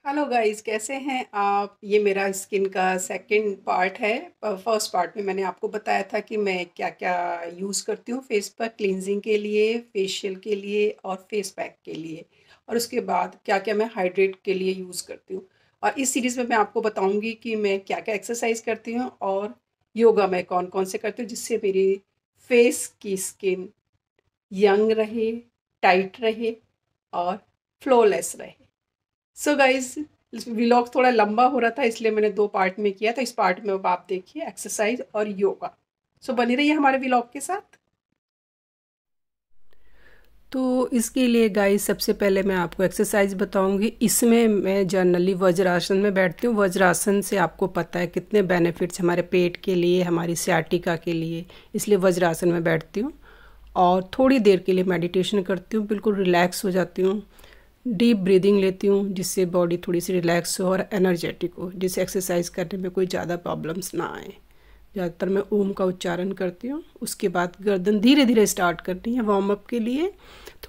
Hello guys, कैसे हैं आप। ये मेरा स्किन का सेकंड पार्ट है। फर्स्ट पार्ट में मैंने आपको बताया था कि मैं क्या क्या यूज़ करती हूँ फेस पर क्लींजिंग के लिए, फेशियल के लिए और फेस पैक के लिए, और उसके बाद क्या क्या मैं हाइड्रेट के लिए यूज़ करती हूँ। और इस सीरीज़ में मैं आपको बताऊँगी कि मैं क्या क्या एक्सरसाइज करती हूँ और योगा मैं कौन कौन से करती हूँ, जिससे मेरी फेस की स्किन यंग रहे, टाइट रहे और फ्लॉलेस रहे। सो गाइज, व्लॉग थोड़ा लंबा हो रहा था इसलिए मैंने 2 पार्ट में किया। तो इस पार्ट में अब आप देखिए एक्सरसाइज और योगा। सो बनी रहिए हमारे व्लॉग के साथ। तो इसके लिए गाइस सबसे पहले मैं आपको एक्सरसाइज बताऊंगी। इसमें मैं जनरली वज्रासन में बैठती हूँ। वज्रासन से आपको पता है कितने बेनिफिट्स हमारे पेट के लिए, हमारी सियाटिका के लिए, इसलिए वज्रासन में बैठती हूँ और थोड़ी देर के लिए मेडिटेशन करती हूँ। बिल्कुल रिलैक्स हो जाती हूँ, डीप ब्रीदिंग लेती हूँ जिससे बॉडी थोड़ी सी रिलैक्स हो और एनर्जेटिक हो, जिससे एक्सरसाइज करने में कोई ज़्यादा प्रॉब्लम्स ना आए। ज़्यादातर मैं ओम का उच्चारण करती हूँ। उसके बाद गर्दन धीरे धीरे स्टार्ट करनी है वार्म अप के लिए।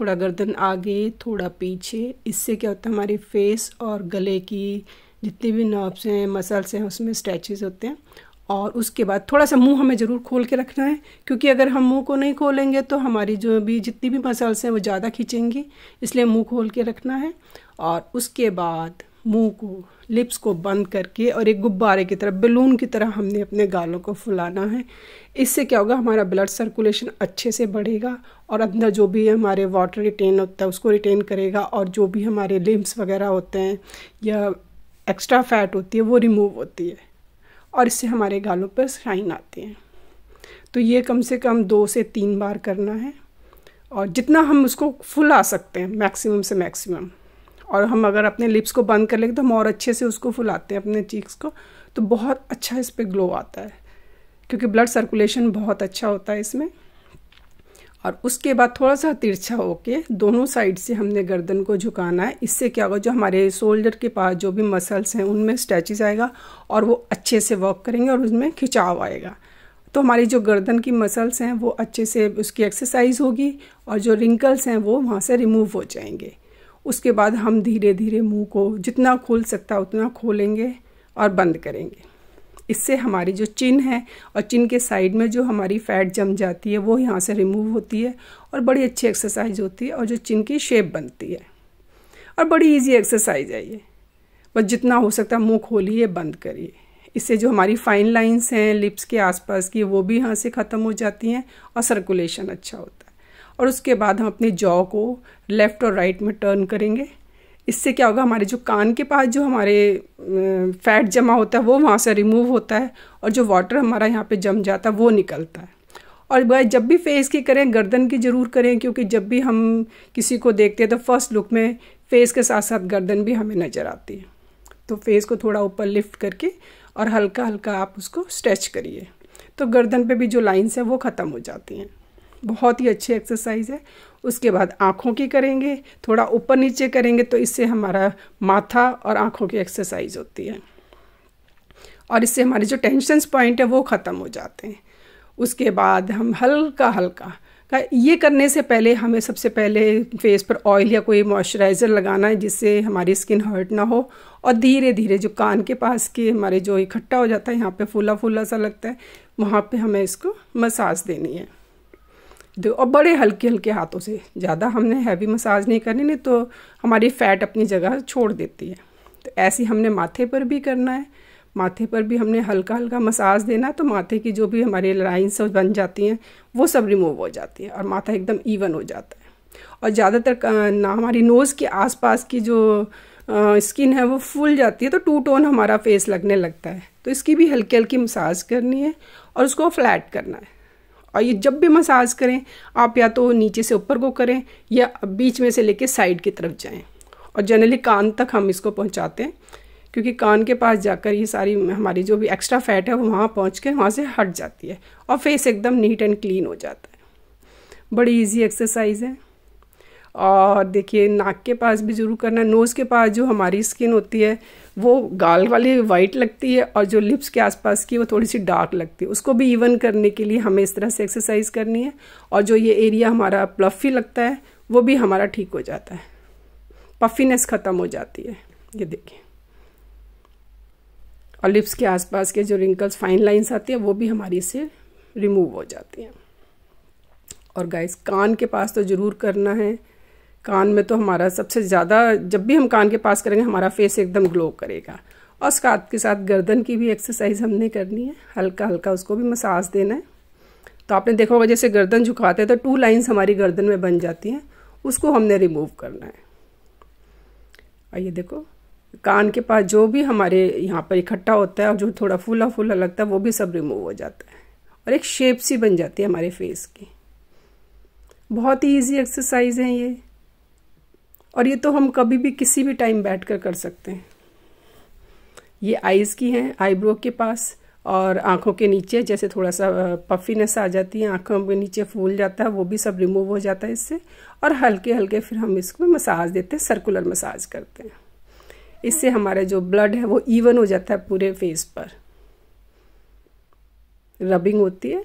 थोड़ा गर्दन आगे, थोड़ा पीछे। इससे क्या होता है, हमारे फेस और गले की जितनी भी नर्व्स हैं, मसल्स हैं, उसमें स्ट्रेचेस होते हैं। और उसके बाद थोड़ा सा मुंह हमें ज़रूर खोल के रखना है, क्योंकि अगर हम मुंह को नहीं खोलेंगे तो हमारी जो भी जितनी भी मसल्स हैं वो ज़्यादा खींचेंगी, इसलिए मुंह खोल के रखना है। और उसके बाद मुंह को, लिप्स को बंद करके और एक गुब्बारे की तरह, बैलून की तरह हमने अपने गालों को फुलाना है। इससे क्या होगा, हमारा ब्लड सर्कुलेशन अच्छे से बढ़ेगा और अंदर जो भी हमारे वाटर रिटेन होता है उसको रिटेन करेगा, और जो भी हमारे लिम्स वगैरह होते हैं या एक्स्ट्रा फैट होती है वो रिमूव होती है, और इससे हमारे गालों पर शाइन आती है। तो ये कम से कम 2 से 3 बार करना है, और जितना हम उसको फुला सकते हैं मैक्सिमम से मैक्सिमम। और हम अगर अपने लिप्स को बंद कर लेंगे तो हम और अच्छे से उसको फुलाते हैं अपने चीक्स को, तो बहुत अच्छा इस पर ग्लो आता है, क्योंकि ब्लड सर्कुलेशन बहुत अच्छा होता है इसमें। और उसके बाद थोड़ा सा तिरछा होके दोनों साइड से हमने गर्दन को झुकाना है। इससे क्या होगा, जो हमारे शोल्डर के पास जो भी मसल्स हैं उनमें स्ट्रेचेस आएगा और वो अच्छे से वर्क करेंगे और उसमें खिंचाव आएगा। तो हमारी जो गर्दन की मसल्स हैं वो अच्छे से उसकी एक्सरसाइज होगी, और जो रिंकल्स हैं वो वहाँ से रिमूव हो जाएंगे। उसके बाद हम धीरे धीरे मुंह को जितना खोल सकता है उतना खोलेंगे और बंद करेंगे। इससे हमारी जो चिन है और चिन के साइड में जो हमारी फैट जम जाती है वो यहाँ से रिमूव होती है, और बड़ी अच्छी एक्सरसाइज होती है, और जो चिन की शेप बनती है। और बड़ी इजी एक्सरसाइज है ये। बस जितना हो सकता है मुंह खोलिए, बंद करिए। इससे जो हमारी फाइन लाइंस हैं लिप्स के आसपास की वो भी यहाँ से ख़त्म हो जाती हैं और सर्कुलेशन अच्छा होता है। और उसके बाद हम अपने जॉ को लेफ़्ट और राइट में टर्न करेंगे। इससे क्या होगा, हमारे जो कान के पास जो हमारे फैट जमा होता है वो वहाँ से रिमूव होता है, और जो वाटर हमारा यहाँ पे जम जाता है वो निकलता है। और भाई जब भी फेस की करें, गर्दन की ज़रूर करें, क्योंकि जब भी हम किसी को देखते हैं तो फर्स्ट लुक में फेस के साथ साथ गर्दन भी हमें नज़र आती है। तो फेस को थोड़ा ऊपर लिफ्ट करके और हल्का हल्का आप उसको स्ट्रेच करिए, तो गर्दन पे भी जो लाइंस हैं वो ख़त्म हो जाती हैं। बहुत ही अच्छी एक्सरसाइज है। उसके बाद आँखों की करेंगे, थोड़ा ऊपर नीचे करेंगे, तो इससे हमारा माथा और आँखों की एक्सरसाइज होती है, और इससे हमारे जो टेंशन्स पॉइंट है वो ख़त्म हो जाते हैं। उसके बाद हम हल्का हल्का ये करने से पहले हमें सबसे पहले फेस पर ऑयल या कोई मॉइस्चराइज़र लगाना है, जिससे हमारी स्किन हर्ट ना हो। और धीरे धीरे जो कान के पास के हमारे जो इकट्ठा हो जाता है, यहाँ पे फूला फूला सा लगता है, वहाँ पे हमें इसको मसाज देनी है। और बड़े हल्के हल्के हाथों से, ज़्यादा हमने हैवी मसाज नहीं करनी, नहीं तो हमारी फ़ैट अपनी जगह छोड़ देती है। तो ऐसे हमने माथे पर भी करना है। माथे पर भी हमने हल्का हल्का मसाज देना है, तो माथे की जो भी हमारी लाइंस बन जाती हैं वो सब रिमूव हो जाती है और माथा एकदम इवन हो जाता है। और ज़्यादातर ना हमारी नोज़ के आसपास की जो स्किन है वो फूल जाती है, तो टू टोन हमारा फेस लगने लगता है। तो इसकी भी हल्की हल्की मसाज करनी है और उसको फ्लैट करना है। और ये जब भी मसाज करें आप या तो नीचे से ऊपर को करें या बीच में से लेके साइड की तरफ जाएं, और जनरली कान तक हम इसको पहुंचाते हैं, क्योंकि कान के पास जाकर ये सारी हमारी जो भी एक्स्ट्रा फैट है वो वहाँ पहुँच के वहाँ से हट जाती है और फेस एकदम नीट एंड क्लीन हो जाता है। बड़ी इजी एक्सरसाइज है। और देखिए नाक के पास भी ज़रूर करना है। नोज़ के पास जो हमारी स्किन होती है वो गाल वाली वाइट लगती है, और जो लिप्स के आसपास की वो थोड़ी सी डार्क लगती है। उसको भी इवन करने के लिए हमें इस तरह से एक्सरसाइज करनी है, और जो ये एरिया हमारा प्लफी लगता है वो भी हमारा ठीक हो जाता है, पफीनेस ख़त्म हो जाती है। ये देखिए और लिप्स के आसपास के जो रिंकल्स, फाइन लाइंस आती है, वो भी हमारी इससे रिमूव हो जाती हैं। और गाइस कान के पास तो ज़रूर करना है। कान में तो हमारा सबसे ज़्यादा, जब भी हम कान के पास करेंगे हमारा फेस एकदम ग्लो करेगा। और साथ के साथ गर्दन की भी एक्सरसाइज हमने करनी है, हल्का हल्का उसको भी मसाज देना है। तो आपने देखा होगा जैसे गर्दन झुकाते हैं तो 2 लाइंस हमारी गर्दन में बन जाती हैं, उसको हमने रिमूव करना है। और ये देखो कान के पास जो भी हमारे यहाँ पर इकट्ठा होता है और जो थोड़ा फूला फूला लगता है वो भी सब रिमूव हो जाता है और एक शेप सी बन जाती है हमारे फेस की। बहुत ही ईजी एक्सरसाइज है ये, और ये तो हम कभी भी किसी भी टाइम बैठकर कर सकते हैं। ये आईज की हैं, आईब्रो के पास और आंखों के नीचे जैसे थोड़ा सा पफीनेस आ जाती है, आंखों के नीचे फूल जाता है, वो भी सब रिमूव हो जाता है इससे। और हल्के हल्के फिर हम इसको मसाज देते हैं, सर्कुलर मसाज करते हैं। इससे हमारा जो ब्लड है वो इवन हो जाता है पूरे फेस पर, रबिंग होती है।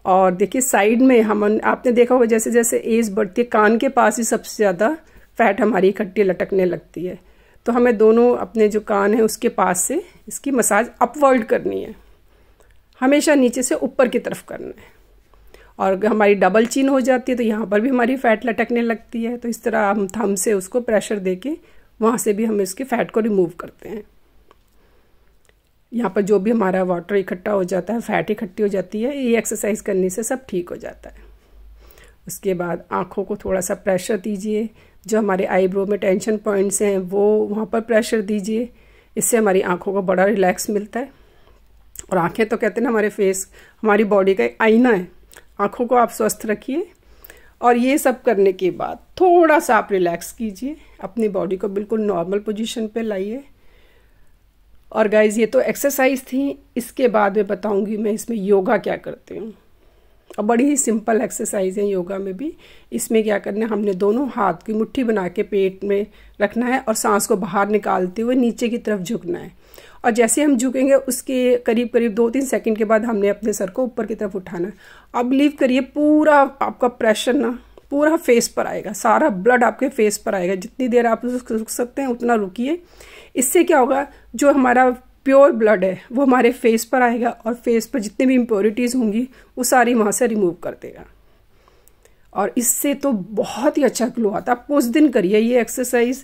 और देखिए साइड में आपने देखा होगा जैसे जैसे एज बढ़ती है कान के पास ही सबसे ज़्यादा फैट हमारी इकट्ठी लटकने लगती है। तो हमें दोनों अपने जो कान है उसके पास से इसकी मसाज अपवर्ड करनी है, हमेशा नीचे से ऊपर की तरफ करना है। और हमारी डबल चिन हो जाती है तो यहाँ पर भी हमारी फैट लटकने लगती है, तो इस तरह हम थंब से उसको प्रेशर देके वहाँ से भी हम इसके फैट को रिमूव करते हैं। यहाँ पर जो भी हमारा वाटर इकट्ठा हो जाता है, फैट इकट्ठी हो जाती है, ये एक्सरसाइज करने से सब ठीक हो जाता है। उसके बाद आँखों को थोड़ा सा प्रेशर दीजिए, जो हमारे आईब्रो में टेंशन पॉइंट्स हैं वो वहाँ पर प्रेशर दीजिए, इससे हमारी आँखों को बड़ा रिलैक्स मिलता है। और आँखें तो कहते हैं ना हमारे फेस, हमारी बॉडी का एक आईना है। आँखों को आप स्वस्थ रखिए और ये सब करने के बाद थोड़ा सा आप रिलैक्स कीजिए, अपनी बॉडी को बिल्कुल नॉर्मल पोजीशन पे लाइए। और गाइज ये तो एक्सरसाइज थी, इसके बाद मैं बताऊंगी मैं इसमें योगा क्या करती हूँ। और बड़ी ही सिंपल एक्सरसाइज है योगा में भी। इसमें क्या करना है, हमने दोनों हाथ की मुट्ठी बना के पेट में रखना है और सांस को बाहर निकालते हुए नीचे की तरफ झुकना है। और जैसे हम झुकेंगे उसके करीब करीब 2-3 सेकंड के बाद हमने अपने सर को ऊपर की तरफ उठाना है। अब बिलीव करिए पूरा आपका प्रेशर ना पूरा फेस पर आएगा, सारा ब्लड आपके फेस पर आएगा। जितनी देर आप रुक सकते हैं उतना रुकिए। इससे क्या होगा, जो हमारा प्योर ब्लड है वो हमारे फेस पर आएगा और फेस पर जितनी भी इम्प्योरिटीज़ होंगी वो सारी वहाँ से रिमूव कर देगा। और इससे तो बहुत ही अच्छा ग्लो आता है। आप उस दिन करिए ये एक्सरसाइज,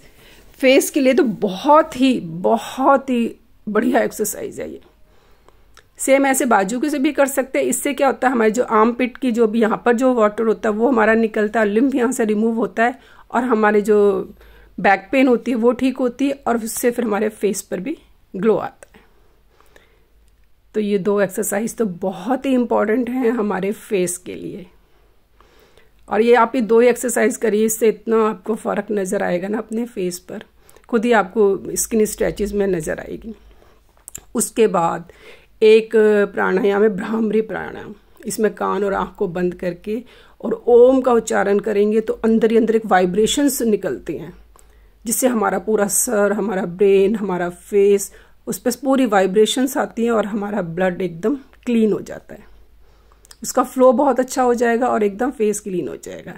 फेस के लिए तो बहुत ही बढ़िया एक्सरसाइज है ये। सेम ऐसे बाजू के से भी कर सकते हैं। इससे क्या होता है, हमारे जो आर्म पिट की जो भी यहाँ पर जो वाटर होता है वो हमारा निकलता है, लिम्फ यहाँ से रिमूव होता है और हमारे जो बैक पेन होती है वो ठीक होती है और उससे फिर हमारे फेस पर भी ग्लो आता है। तो ये 2 एक्सरसाइज तो बहुत ही इम्पॉर्टेंट हैं हमारे फेस के लिए। और ये आप ये 2 एक्सरसाइज करिए, इससे इतना आपको फ़र्क नज़र आएगा ना अपने फेस पर, खुद ही आपको स्किन स्ट्रेचेस में नज़र आएगी। उसके बाद एक प्राणायाम है भ्रामरी प्राणायाम। इसमें कान और आँख को बंद करके और ओम का उच्चारण करेंगे तो अंदर ही अंदर एक वाइब्रेशंस निकलती हैं, जिससे हमारा पूरा सर, हमारा ब्रेन, हमारा फेस, उस पर पूरी वाइब्रेशंस आती हैं और हमारा ब्लड एकदम क्लीन हो जाता है। उसका फ्लो बहुत अच्छा हो जाएगा और एकदम फेस क्लीन हो जाएगा।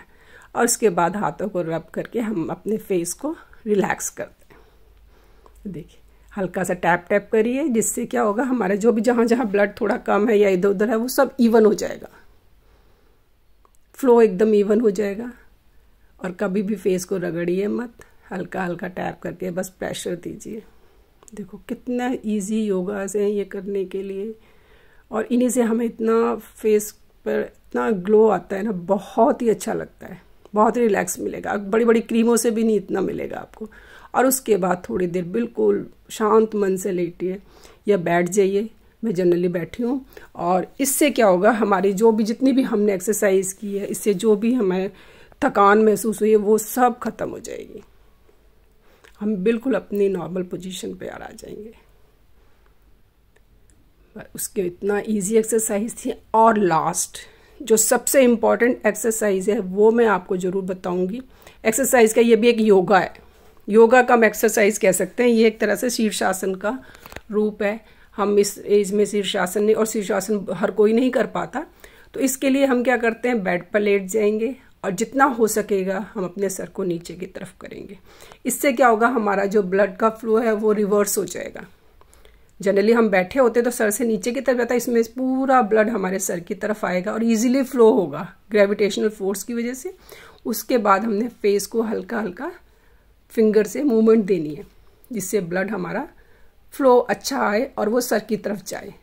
और उसके बाद हाथों को रब करके हम अपने फेस को रिलैक्स करते हैं। देखिए हल्का सा टैप टैप करिए, जिससे क्या होगा, हमारा जो भी जहाँ जहाँ ब्लड थोड़ा कम है या इधर उधर है वो सब इवन हो जाएगा, फ्लो एकदम इवन हो जाएगा। और कभी भी फेस को रगड़िए मत, हल्का हल्का टैप करके बस प्रेशर दीजिए। देखो कितना इजी योगा है ये करने के लिए, और इन्हीं से हमें इतना फेस पर इतना ग्लो आता है ना, बहुत ही अच्छा लगता है, बहुत रिलैक्स मिलेगा। बड़ी बड़ी क्रीमों से भी नहीं इतना मिलेगा आपको। और उसके बाद थोड़ी देर बिल्कुल शांत मन से लेटिए या बैठ जाइए। मैं जनरली बैठी हूँ। और इससे क्या होगा, हमारी जो भी जितनी भी हमने एक्सरसाइज की है, इससे जो भी हमें थकान महसूस हुई है वो सब खत्म हो जाएगी। हम बिल्कुल अपनी नॉर्मल पोजीशन पे आ जाएंगे। उसके इतना इजी एक्सरसाइज थी। और लास्ट जो सबसे इम्पॉर्टेंट एक्सरसाइज है वो मैं आपको ज़रूर बताऊंगी। एक्सरसाइज का ये भी एक योगा है, योगा का हम एक्सरसाइज कह सकते हैं। ये एक तरह से शीर्षासन का रूप है। हम इस एज में शीर्षासन नहीं, और शीर्षासन हर कोई नहीं कर पाता, तो इसके लिए हम क्या करते हैं, बेड पर लेट जाएंगे और जितना हो सकेगा हम अपने सर को नीचे की तरफ करेंगे। इससे क्या होगा, हमारा जो ब्लड का फ्लो है वो रिवर्स हो जाएगा। जनरली हम बैठे होते तो सर से नीचे की तरफ जाता है, इसमें पूरा ब्लड हमारे सर की तरफ आएगा और इजीली फ्लो होगा ग्रेविटेशनल फोर्स की वजह से। उसके बाद हमने फेस को हल्का हल्का फिंगर से मूवमेंट देनी है जिससे ब्लड हमारा फ्लो अच्छा आए और वो सर की तरफ जाए।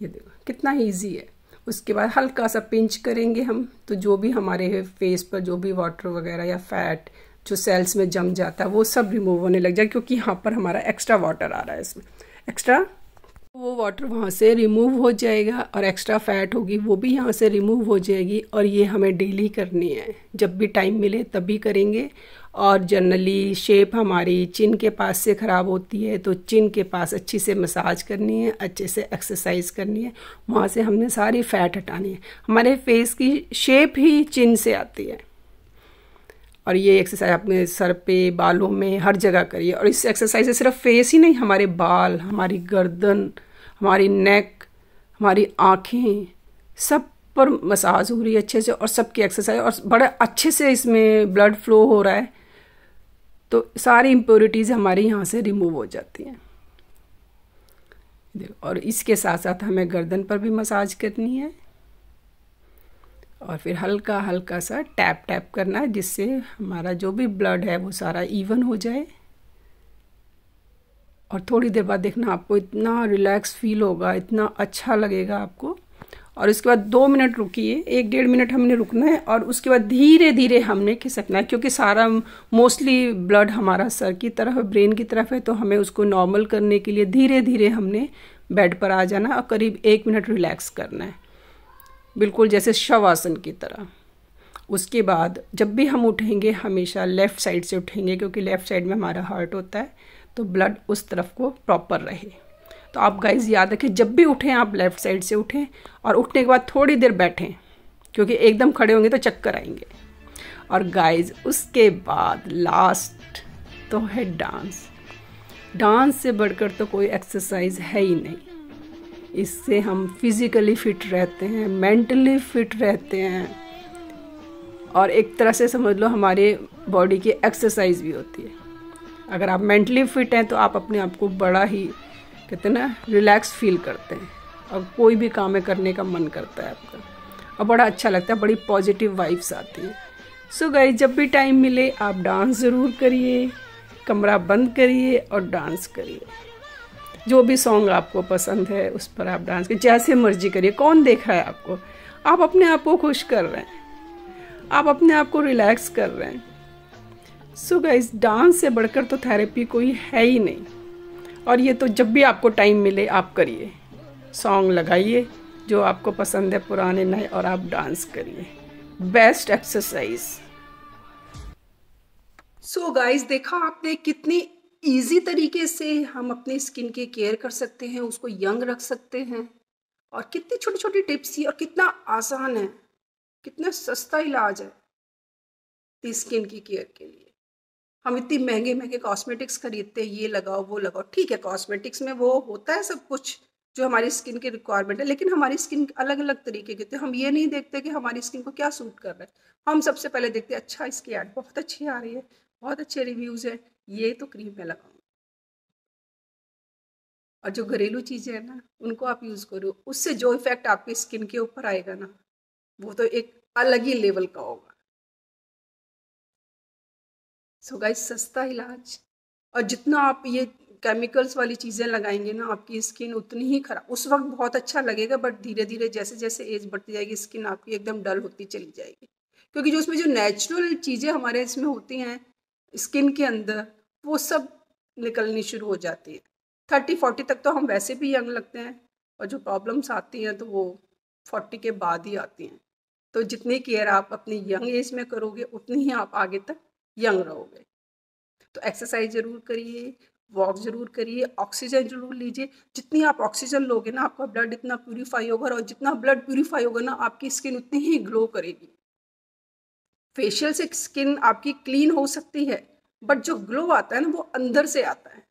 ये देखो कितना इजी है। उसके बाद हल्का सा पिंच करेंगे हम, तो जो भी हमारे फेस पर जो भी वाटर वगैरह या फैट जो सेल्स में जम जाता है वो सब रिमूव होने लग जाए, क्योंकि यहाँ पर हमारा एक्स्ट्रा वाटर आ रहा है, इसमें एक्स्ट्रा वो वाटर वहाँ से रिमूव हो जाएगा और एक्स्ट्रा फैट होगी वो भी यहाँ से रिमूव हो जाएगी। और ये हमें डेली करनी है, जब भी टाइम मिले तभी करेंगे। और जनरली शेप हमारी चिन के पास से ख़राब होती है तो चिन के पास अच्छी से मसाज करनी है, अच्छे से एक्सरसाइज करनी है, वहाँ से हमने सारी फैट हटानी है। हमारे फेस की शेप ही चिन से आती है। और ये एक्सरसाइज अपने सर पे, बालों में, हर जगह करिए। और इस एक्सरसाइज से सिर्फ फेस ही नहीं, हमारे बाल, हमारी गर्दन, हमारी नेक, हमारी आँखें, सब पर मसाज हो रही है अच्छे से और सबकी एक्सरसाइज, और बड़े अच्छे से इसमें ब्लड फ्लो हो रहा है, तो सारी इम्प्योरिटीज़ हमारे यहाँ से रिमूव हो जाती हैं। और इसके साथ साथ हमें गर्दन पर भी मसाज करनी है और फिर हल्का हल्का सा टैप टैप करना है जिससे हमारा जो भी ब्लड है वो सारा इवन हो जाए। और थोड़ी देर बाद देखना आपको इतना रिलैक्स फील होगा, इतना अच्छा लगेगा आपको। और उसके बाद 2 मिनट रुकिए, 1-1.5 मिनट हमने रुकना है और उसके बाद धीरे धीरे हमने खिसकना है, क्योंकि सारा मोस्टली ब्लड हमारा सर की तरफ, ब्रेन की तरफ है, तो हमें उसको नॉर्मल करने के लिए धीरे धीरे हमने बेड पर आ जाना और करीब 1 मिनट रिलैक्स करना है, बिल्कुल जैसे शवासन की तरह। उसके बाद जब भी हम उठेंगे हमेशा लेफ़्ट साइड से उठेंगे, क्योंकि लेफ़्ट साइड में हमारा हार्ट होता है, तो ब्लड उस तरफ को प्रॉपर रहे। तो आप गाइज याद रखें, जब भी उठें आप लेफ़्ट साइड से उठें और उठने के बाद थोड़ी देर बैठें, क्योंकि एकदम खड़े होंगे तो चक्कर आएंगे। और गाइज उसके बाद लास्ट तो है डांस। डांस से बढ़कर तो कोई एक्सरसाइज है ही नहीं। इससे हम फिज़िकली फिट रहते हैं, मेंटली फिट रहते हैं और एक तरह से समझ लो हमारे बॉडी की एक्सरसाइज भी होती है। अगर आप मेंटली फिट हैं तो आप अपने आप को बड़ा ही, कहते हैं ना, रिलैक्स फील करते हैं और कोई भी काम में करने का मन करता है आपका और बड़ा अच्छा लगता है, बड़ी पॉजिटिव वाइब्स आती है। सो गाइस, जब भी टाइम मिले आप डांस ज़रूर करिए, कमरा बंद करिए और डांस करिए। जो भी सॉन्ग आपको पसंद है उस पर आप डांस करिए, जैसे मर्जी करिए, कौन देख रहा है आपको, आप अपने आप को खुश कर रहे हैं, आप अपने आप को रिलैक्स कर रहे हैं। सो गाइस, डांस से बढ़कर तो थेरेपी कोई है ही नहीं। और ये तो जब भी आपको टाइम मिले आप करिए, सॉन्ग लगाइए जो आपको पसंद है, पुराने नए, और आप डांस करिए। Best exercise. सो गाइस, देखा आपने कितनी इजी तरीके से हम अपनी स्किन की केयर कर सकते हैं, उसको यंग रख सकते हैं, और कितनी छोटी छोटी टिप्स थी और कितना आसान है, कितना सस्ता इलाज है स्किन की केयर के लिए। हम इतनी महंगे महंगे कॉस्मेटिक्स खरीदते हैं, ये लगाओ वो लगाओ, ठीक है कॉस्मेटिक्स में वो होता है सब कुछ जो हमारी स्किन की रिक्वायरमेंट है, लेकिन हमारी स्किन अलग अलग तरीके की होती है। हम ये नहीं देखते कि हमारी स्किन को क्या सूट कर रहा है, हम सबसे पहले देखते हैं अच्छा इसकी ऐड बहुत अच्छी आ रही है, बहुत अच्छे रिव्यूज़ है, ये तो क्रीम में लगाऊँ। और जो घरेलू चीज़ें हैं ना उनको आप यूज़ करो, उससे जो इफेक्ट आपकी स्किन के ऊपर आएगा ना वो तो एक अलग ही लेवल का होगा। सो गाइस, सस्ता इलाज। और जितना आप ये केमिकल्स वाली चीज़ें लगाएंगे ना आपकी स्किन उतनी ही खराब, उस वक्त बहुत अच्छा लगेगा बट धीरे धीरे जैसे जैसे एज बढ़ती जाएगी स्किन आपकी एकदम डल होती चली जाएगी, क्योंकि जो उसमें जो नेचुरल चीज़ें हमारे इसमें होती हैं स्किन के अंदर वो सब निकलनी शुरू हो जाती है। 30-40 तक तो हम वैसे भी यंग लगते हैं और जो प्रॉब्लम्स आती हैं तो वो 40 के बाद ही आती हैं। तो जितनी केयर आप अपनी यंग एज में करोगे उतनी ही आप आगे तक यंग रहोगे। तो एक्सरसाइज ज़रूर करिए, वॉक ज़रूर करिए, ऑक्सीजन ज़रूर लीजिए। जितनी आप ऑक्सीजन लोगे ना आपका ब्लड इतना प्यूरीफाई होगा, और जितना ब्लड प्यूरीफाई होगा ना आपकी स्किन उतनी ही ग्लो करेगी। फेशियल से स्किन आपकी क्लीन हो सकती है बट जो ग्लो आता है ना वो अंदर से आता है।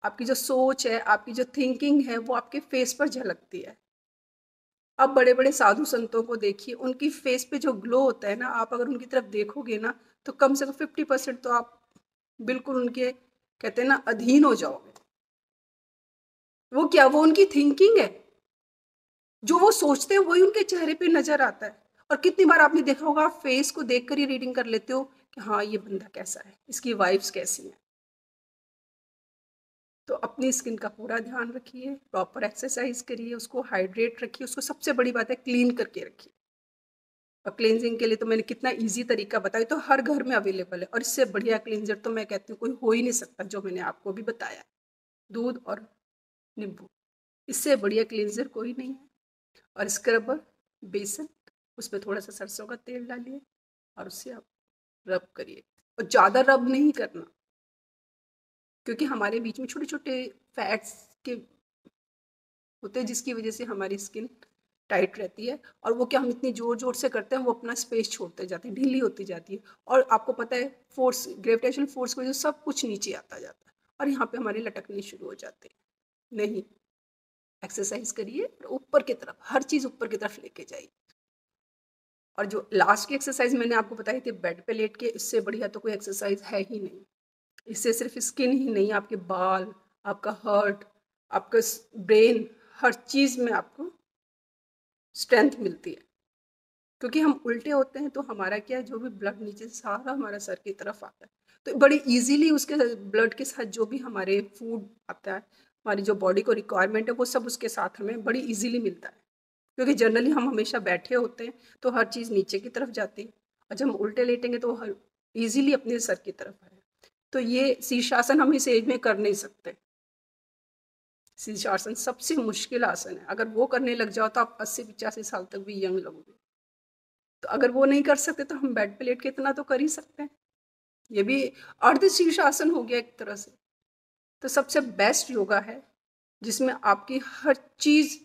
आपकी जो सोच है, आपकी जो थिंकिंग है वो आपके फेस पर झलकती है। अब बड़े बड़े साधु संतों को देखिए, उनकी फेस पे जो ग्लो होता है ना, आप अगर उनकी तरफ देखोगे ना तो कम से कम 50% तो आप बिल्कुल उनके कहते हैं ना, अधीन हो जाओगे। वो क्या, वो उनकी थिंकिंग है, जो वो सोचते हैं वही उनके चेहरे पे नजर आता है। और कितनी बार आपने देखा होगा, आप फेस को देखकर ही रीडिंग कर लेते हो कि हाँ ये बंदा कैसा है, इसकी वाइब्स कैसी हैं। तो अपनी स्किन का पूरा ध्यान रखिए, प्रॉपर एक्सरसाइज करिए, उसको हाइड्रेट रखिए, उसको सबसे बड़ी बात है क्लीन करके रखिए। और क्लींजिंग के लिए तो मैंने कितना इजी तरीका बताया, तो हर घर में अवेलेबल है। और इससे बढ़िया क्लींजर तो मैं कहती हूँ कोई हो ही नहीं सकता, जो मैंने आपको भी बताया, दूध और नींबू, इससे बढ़िया क्लींजर कोई नहीं है। और स्क्रबर, बेसन, उसमें थोड़ा सा सरसों का तेल डालिए और उससे आप रब करिए। और ज़्यादा रब नहीं करना, क्योंकि हमारे बीच में छोटे छोटे फैट्स के होते हैं, जिसकी वजह से हमारी स्किन टाइट रहती है। और वो क्या, हम इतनी जोर जोर से करते हैं, वो अपना स्पेस छोड़ते जाते हैं, ढीली होती जाती है। और आपको पता है, फोर्स, ग्रेविटेशनल फोर्स की वजह से सब कुछ नीचे आता जाता है और यहाँ पे हमारे लटकने शुरू हो जाते हैं। नहीं, एक्सरसाइज करिए और ऊपर की तरफ, हर चीज़ ऊपर की तरफ लेके जाइए। और जो लास्ट की एक्सरसाइज मैंने आपको बताई थी बेड पे लेट के, इससे बढ़िया तो कोई एक्सरसाइज है ही नहीं। इससे सिर्फ स्किन ही नहीं, आपके बाल, आपका हार्ट, आपका ब्रेन, हर चीज़ में आपको स्ट्रेंथ मिलती है। क्योंकि हम उल्टे होते हैं तो हमारा क्या है, जो भी ब्लड नीचे से सारा हमारा सर की तरफ आता है, तो बड़ी इजीली उसके ब्लड के साथ जो भी हमारे फूड आता है, हमारी जो बॉडी को रिक्वायरमेंट है, वो सब उसके साथ हमें बड़ी इजीली मिलता है। क्योंकि जनरली हम हमेशा बैठे होते हैं तो हर चीज़ नीचे की तरफ जाती है, और जब हम उल्टे लेटेंगे तो हर ईजिली अपने सर की तरफ आए। तो ये शीर्षासन हम इस एज में कर नहीं सकते। शीर्षासन सबसे मुश्किल आसन है, अगर वो करने लग जाओ तो आप 80-85 साल तक भी यंग लगोगे। तो अगर वो नहीं कर सकते तो हम बेड पे लेट के इतना तो कर ही सकते हैं। ये भी अर्ध शीर्षासन हो गया एक तरह से। तो सबसे बेस्ट योगा है जिसमें आपकी हर चीज़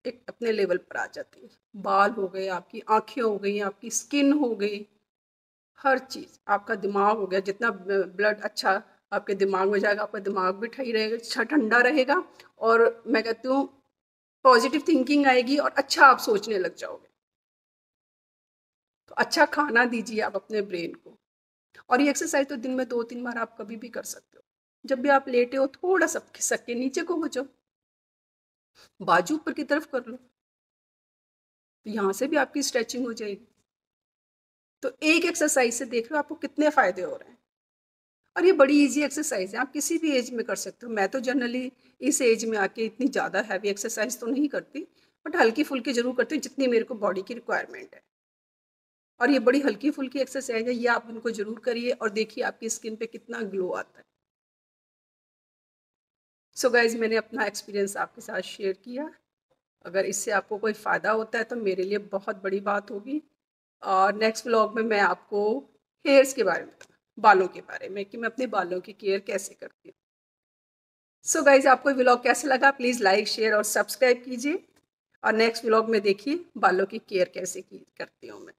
एक अपने लेवल पर आ जाती है। बाल हो गए, आपकी आंखें हो गई, आपकी स्किन हो गई, हर चीज़, आपका दिमाग हो गया, जितना ब्लड अच्छा आपके दिमाग में जाएगा, आपका दिमाग भी ठीक रहेगा, अच्छा ठंडा रहेगा। और मैं कहती हूँ पॉजिटिव थिंकिंग आएगी और अच्छा आप सोचने लग जाओगे। तो अच्छा खाना दीजिए आप अपने ब्रेन को। और ये एक्सरसाइज तो दिन में 2-3 बार आप कभी भी कर सकते हो। जब भी आप लेटे हो, थोड़ा सा खिसक के नीचे को हो जाओ, बाजू ऊपर की तरफ कर लो, तो यहाँ से भी आपकी स्ट्रेचिंग हो जाएगी। तो एक एक्सरसाइज से देख लो आपको कितने फायदे हो रहे हैं। और ये बड़ी इजी एक्सरसाइज है, आप किसी भी एज में कर सकते हो। मैं तो जनरली इस एज में आके इतनी ज़्यादा हैवी एक्सरसाइज तो नहीं करती, बट हल्की फुल्की जरूर करती हूँ, जितनी मेरे को बॉडी की रिक्वायरमेंट है। और ये बड़ी हल्की फुल्की एक्सरसाइज है, ये आप इनको जरूर करिए और देखिए आपकी स्किन पे कितना ग्लो आता है। सो गाइज, मैंने अपना एक्सपीरियंस आपके साथ शेयर किया। अगर इससे आपको कोई फ़ायदा होता है तो मेरे लिए बहुत बड़ी बात होगी। और नेक्स्ट व्लॉग में मैं आपको हेयर्स के बारे में, बालों के बारे में, कि मैं अपने बालों की केयर कैसे करती हूँ। सो गाइज, आपको व्लॉग कैसा लगा, प्लीज़ लाइक, शेयर और सब्सक्राइब कीजिए। और नेक्स्ट व्लॉग में देखिए बालों की केयर कैसे की करती हूँ मैं।